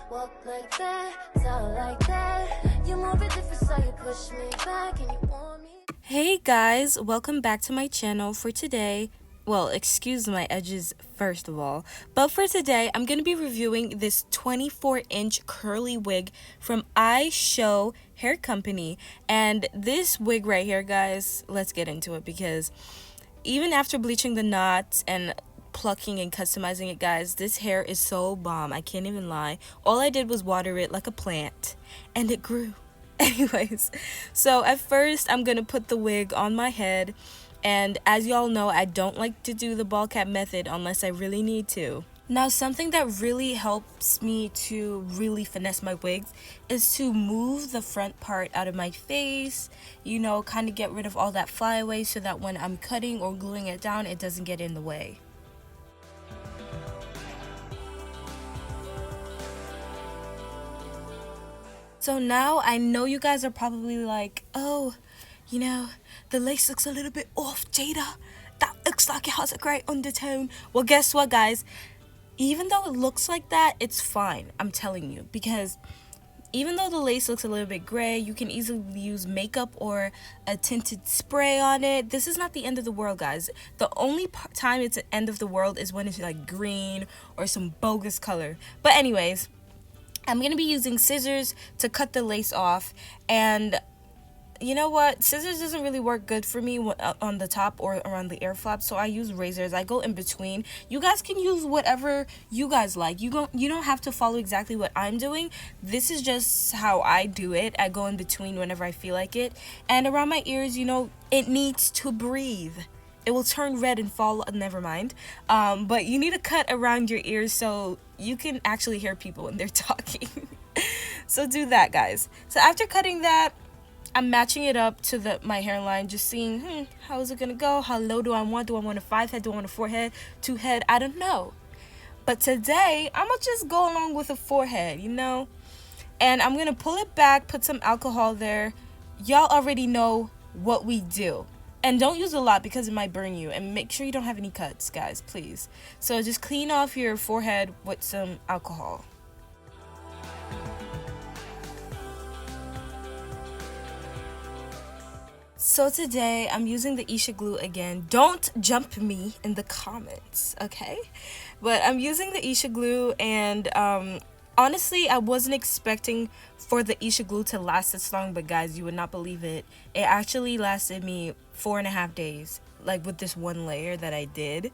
Walk like that, talk like that. You move it different, so you push me back and you want me. Hey guys, welcome back to my channel. For today, well, excuse my edges first of all, but for today I'm going to be reviewing this 24-inch curly wig from I Show Hair Company. And this wig right here, guys, let's get into it, because even after bleaching the knots and plucking and customizing it, guys, this hair is so bomb. I can't even lie. All I did was water it like a plant and it grew. Anyways, so at first I'm gonna put the wig on my head, and as y'all know, I don't like to do the ball cap method unless I really need to. Now, something that really helps me to really finesse my wigs is to move the front part out of my face, you know, kind of get rid of all that flyaway so that when I'm cutting or gluing it down, it doesn't get in the way. So now I know you guys are probably like, oh, you know, the lace looks a little bit off, Jada. That looks like it has a great undertone. Well, guess what, guys? Even though it looks like that, it's fine. I'm telling you. Because even though the lace looks a little bit gray, you can easily use makeup or a tinted spray on it. This is not the end of the world, guys. The only time it's the end of the world is when it's like green or some bogus color. But anyways, I'm going to be using scissors to cut the lace off, and you know what? Scissors doesn't really work good for me on the top or around the ear flap, so I use razors. I go in between. You guys can use whatever you guys like. You don't have to follow exactly what I'm doing. This is just how I do it. I go in between whenever I feel like it. And around my ears, you know, it needs to breathe. It will turn red and fall, never mind. But you need to cut around your ears so you can actually hear people when they're talking. So do that, guys. So after cutting that, I'm matching it up to my hairline, just seeing, how is it gonna go? How low do I want? Do I want a 5 head? Do I want a 4 head? 2 head? I don't know. But today, I'm gonna just go along with a 4 head, you know? And I'm gonna pull it back, put some alcohol there. Y'all already know what we do. And don't use a lot because it might burn you. And make sure you don't have any cuts, guys, please. So just clean off your forehead with some alcohol. So today I'm using the Isha glue again. Don't jump me in the comments, okay? But I'm using the Isha glue, and honestly, I wasn't expecting for the Isha glue to last this long, but guys, you would not believe it. It actually lasted me 4.5 days, like with this one layer that I did.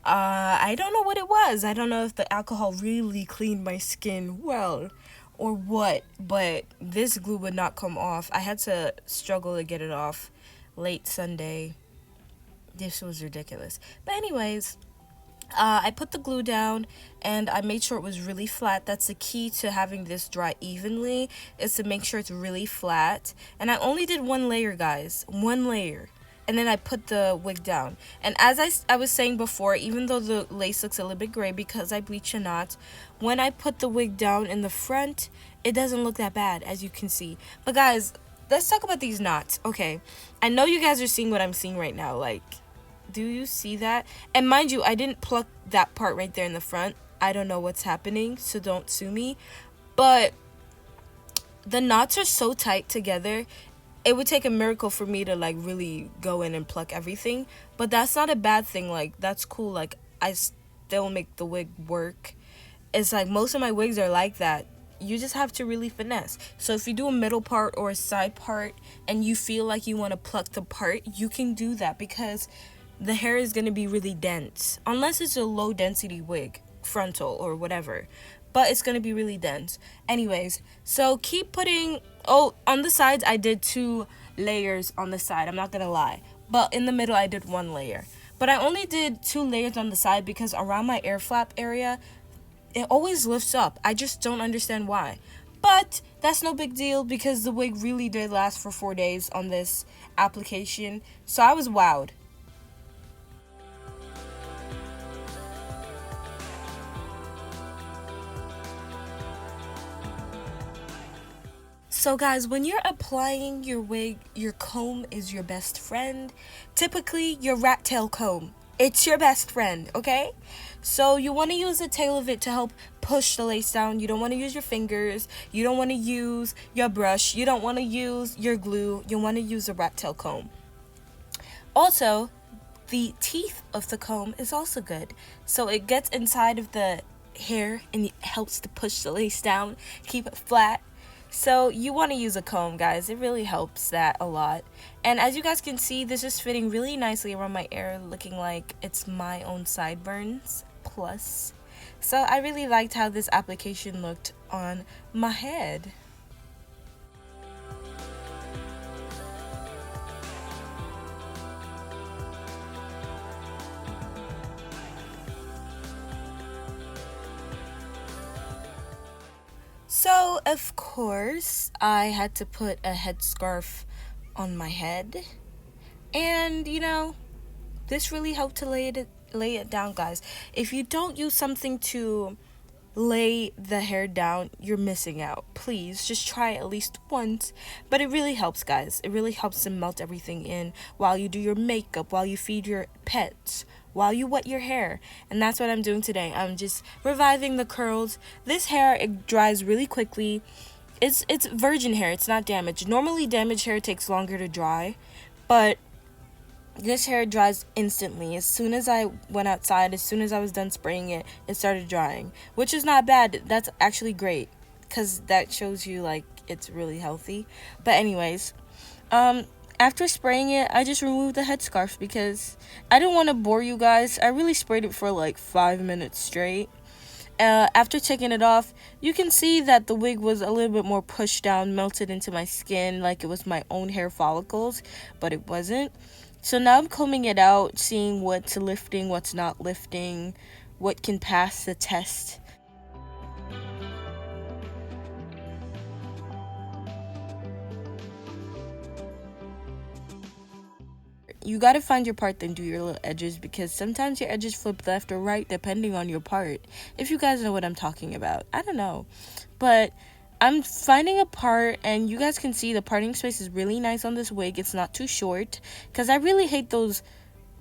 I don't know what it was. I don't know if the alcohol really cleaned my skin well or what, but this glue would not come off. I had to struggle to get it off late Sunday. This was ridiculous. But anyways, I put the glue down and I made sure it was really flat. That's the key to having this dry evenly, is to make sure it's really flat. And I only did one layer, guys. One layer. And then I put the wig down. And as I was saying before, even though the lace looks a little bit gray because I bleached a knot, when I put the wig down in the front, it doesn't look that bad, as you can see. But guys, let's talk about these knots. Okay, I know you guys are seeing what I'm seeing right now. Like, do you see that? And mind you, I didn't pluck that part right there in the front. I don't know what's happening, so don't sue me. But the knots are so tight together. It would take a miracle for me to like really go in and pluck everything, but that's not a bad thing. Like, that's cool. Like, I still make the wig work. It's like most of my wigs are like that. You just have to really finesse. So if you do a middle part or a side part and you feel like you want to pluck the part, you can do that, because the hair is going to be really dense, unless it's a low density wig, frontal or whatever, but it's going to be really dense. Anyways, so keep putting, on the sides I did 2 layers on the side, I'm not gonna lie, but in the middle I did 1 layer. But I only did 2 layers on the side because around my ear flap area, it always lifts up. I just don't understand why. But that's no big deal, because the wig really did last for 4 days on this application, so I was wowed. So guys, when you're applying your wig, your comb is your best friend. Typically, your rat tail comb. It's your best friend, okay? So you want to use the tail of it to help push the lace down. You don't want to use your fingers. You don't want to use your brush. You don't want to use your glue. You want to use a rat tail comb. Also, the teeth of the comb is also good. So it gets inside of the hair and it helps to push the lace down, keep it flat. So you want to use a comb, guys. It really helps that a lot. And as you guys can see, this is fitting really nicely around my ear, looking like it's my own sideburns plus. So I really liked how this application looked on my head. So, of course, I had to put a headscarf on my head. And, this really helped to lay it down, guys. If you don't use something to lay the hair down, you're missing out. Please just try it at least once. But it really helps, guys. It really helps to melt everything in while you do your makeup, while you feed your pets, while you wet your hair. And that's what I'm doing today. I'm just reviving the curls. This hair, it dries really quickly. It's virgin hair. It's not damaged. Normally damaged hair takes longer to dry, but this hair dries instantly. As soon as I went outside, as soon as I was done spraying it, it started drying, which is not bad. That's actually great because that shows you like it's really healthy. But anyways, after spraying it, I just removed the headscarf because I didn't want to bore you guys. I really sprayed it for like 5 minutes straight. After taking it off, you can see that the wig was a little bit more pushed down, melted into my skin like it was my own hair follicles, but it wasn't. So now I'm combing it out, seeing what's lifting, what's not lifting, what can pass the test. You gotta find your part, then do your little edges, because sometimes your edges flip left or right depending on your part. If you guys know what I'm talking about. I don't know. But I'm finding a part, and you guys can see the parting space is really nice on this wig. It's not too short, because I really hate those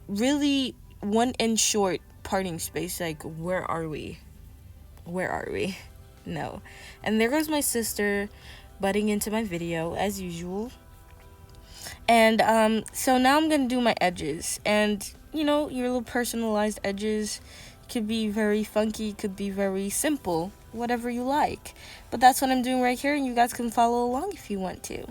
really 1 inch short parting space. Like, where are we? No. And there goes my sister butting into my video as usual. And so now I'm gonna do my edges, and your little personalized edges could be very funky, could be very simple, whatever you like. But that's what I'm doing right here, and you guys can follow along if you want to.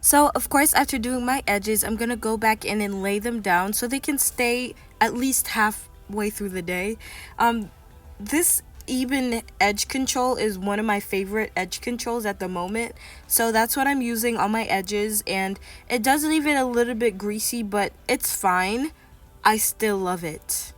So, of course, after doing my edges, I'm going to go back in and lay them down so they can stay at least halfway through the day. This even edge control is one of my favorite edge controls at the moment. So that's what I'm using on my edges, and it does leave it a little bit greasy, but it's fine. I still love it.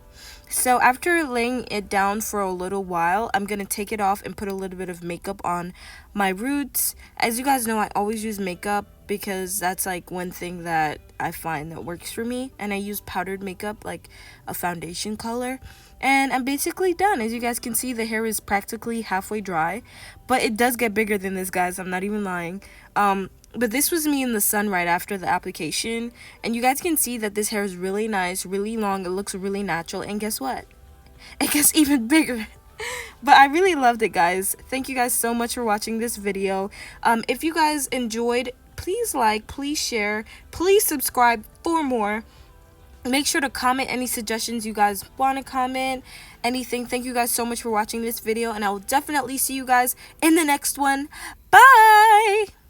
So after laying it down for a little while, I'm going to take it off and put a little bit of makeup on my roots. As you guys know, I always use makeup because that's like one thing that I find that works for me, and I use powdered makeup, like a foundation color, and I'm basically done. As you guys can see, the hair is practically halfway dry, but it does get bigger than this, guys. I'm not even lying. But this was me in the sun right after the application, and you guys can see that this hair is really nice, really long. It looks really natural, and guess what? It gets even bigger. But I really loved it, guys. Thank you guys so much for watching this video. If you guys enjoyed, please like, please share, please subscribe for more. Make sure to comment any suggestions you guys want to comment, anything. Thank you guys so much for watching this video, and I will definitely see you guys in the next one. Bye!